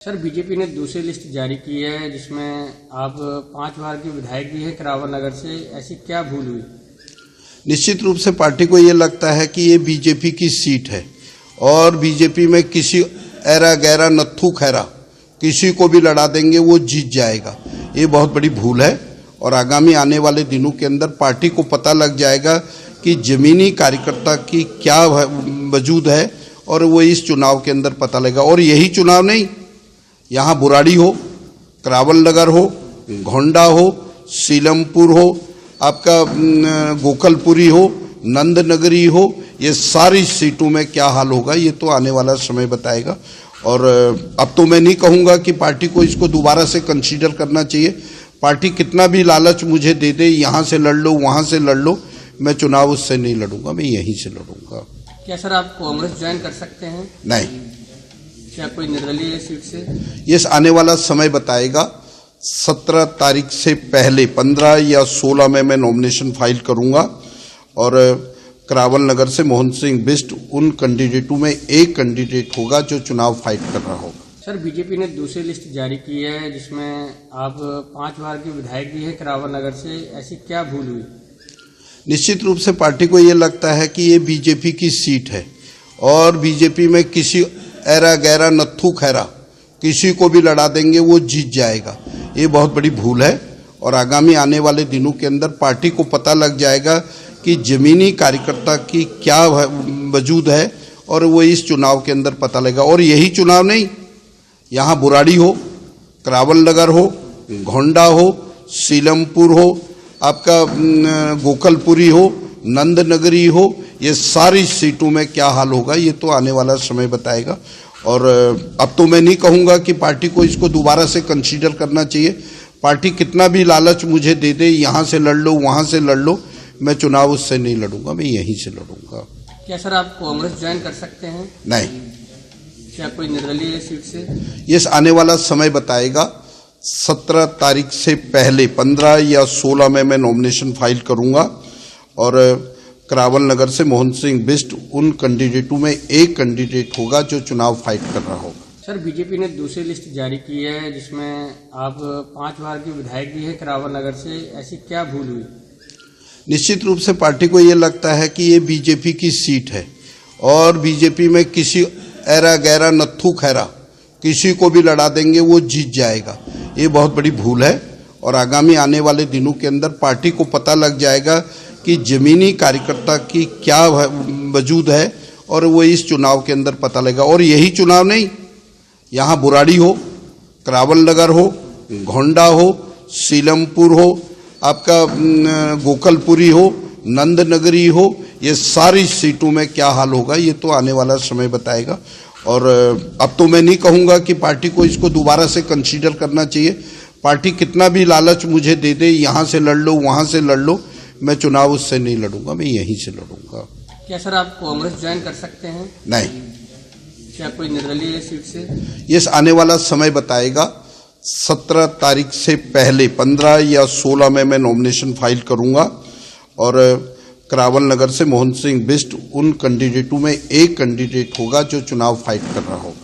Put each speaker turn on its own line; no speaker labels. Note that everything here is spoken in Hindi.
सर, बीजेपी ने दूसरी लिस्ट जारी की है जिसमें आप 5 बार के विधायक भी हैं करावल नगर से। ऐसी क्या भूल हुई?
निश्चित रूप से पार्टी को ये लगता है कि ये बीजेपी की सीट है और बीजेपी में किसी ऐरा गैरा नत्थू खैरा किसी को भी लड़ा देंगे, वो जीत जाएगा। ये बहुत बड़ी भूल है और आगामी आने वाले दिनों के अंदर पार्टी को पता लग जाएगा कि जमीनी कार्यकर्ता की क्या वजूद है और वो इस चुनाव के अंदर पता लगेगा। और यही चुनाव नहीं, यहाँ बुराड़ी हो, करावल नगर हो, घोंडा हो, सीलमपुर हो, आपका गोकलपुरी हो, नंदनगरी हो, ये सारी सीटों में क्या हाल होगा ये तो आने वाला समय बताएगा। और अब तो मैं नहीं कहूँगा कि पार्टी को इसको दोबारा से कंसीडर करना चाहिए। पार्टी कितना भी लालच मुझे दे दे, यहाँ से लड़ लो वहाँ से लड़ लो, मैं चुनाव उससे नहीं लड़ूंगा, मैं यहीं से लड़ूंगा।
क्या सर आप कांग्रेस ज्वाइन कर सकते हैं?
नहीं।
क्या कोई निर्दलीय सीट से?
ये आने वाला समय बताएगा। 17 तारीख से पहले 15 या 16 में मैं नॉमिनेशन फाइल करूंगा और करावल नगर से मोहन सिंह बिष्ट उन कैंडिडेटों में एक कैंडिडेट होगा जो चुनाव फाइट कर रहा होगा।
सर, बीजेपी ने दूसरी लिस्ट जारी की है जिसमें आप 5 बार के विधायक भी हैं करावल नगर से। ऐसी क्या भूल हुई?
निश्चित रूप से पार्टी को ये लगता है कि ये बीजेपी की सीट है और बीजेपी में किसी ऐरा गैरा नत्थू खैरा किसी को भी लड़ा देंगे, वो जीत जाएगा। ये बहुत बड़ी भूल है और आगामी आने वाले दिनों के अंदर पार्टी को पता लग जाएगा कि जमीनी कार्यकर्ता की क्या वजूद है और वो इस चुनाव के अंदर पता लगेगा। और यही चुनाव नहीं, यहाँ बुराड़ी हो, करावल नगर हो, घोंडा हो, सीलमपुर हो, आपका गोकलपुरी हो, नंदनगरी हो, ये सारी सीटों में क्या हाल होगा ये तो आने वाला समय बताएगा। और अब तो मैं नहीं कहूँगा कि पार्टी को इसको दोबारा से कंसीडर करना चाहिए। पार्टी कितना भी लालच मुझे दे दे, यहाँ से लड़ लो वहाँ से लड़ लो, मैं चुनाव उससे नहीं लड़ूंगा, मैं यहीं से लड़ूंगा।
क्या सर आप कांग्रेस ज्वाइन कर सकते हैं?
नहीं।
क्या कोई निर्दलीय सीट से?
ये आने वाला समय बताएगा। 17 तारीख से पहले 15 या 16 में मैं नॉमिनेशन फाइल करूंगा और करावल नगर से मोहन सिंह बिष्ट उन कैंडिडेटों में एक कैंडिडेट होगा जो चुनाव फाइट कर रहा होगा।
सर, बीजेपी ने दूसरी लिस्ट जारी की है जिसमें आप 5 बार के विधायक भी हैं करावल नगर से। ऐसी क्या भूल हुई?
निश्चित रूप से पार्टी को ये लगता है कि ये बीजेपी की सीट है और बीजेपी में किसी ऐरा गैरा नत्थू खैरा किसी को भी लड़ा देंगे, वो जीत जाएगा। ये बहुत बड़ी भूल है और आगामी आने वाले दिनों के अंदर पार्टी को पता लग जाएगा कि जमीनी कार्यकर्ता की क्या वजूद है और वो इस चुनाव के अंदर पता लगेगा। और यही चुनाव नहीं, यहाँ बुराड़ी हो, करावल नगर हो, घोंडा हो, सीलमपुर हो, आपका गोकलपुरी हो, नंदनगरी हो, ये सारी सीटों में क्या हाल होगा ये तो आने वाला समय बताएगा। और अब तो मैं नहीं कहूँगा कि पार्टी को इसको दोबारा से कंसीडर करना चाहिए। पार्टी कितना भी लालच मुझे दे दे, यहाँ से लड़ लो वहाँ से लड़ लो, मैं चुनाव उससे नहीं लड़ूंगा, मैं यहीं से लड़ूंगा।
क्या सर आप कांग्रेस ज्वाइन कर सकते हैं?
नहीं।
क्या कोई निर्दलीय सीट से?
ये आने वाला समय बताएगा। 17 तारीख से पहले 15 या 16 में मैं नॉमिनेशन फाइल करूंगा और करावल नगर से मोहन सिंह बिष्ट उन कैंडिडेटों में एक कैंडिडेट होगा जो चुनाव फाइट कर रहा होगा।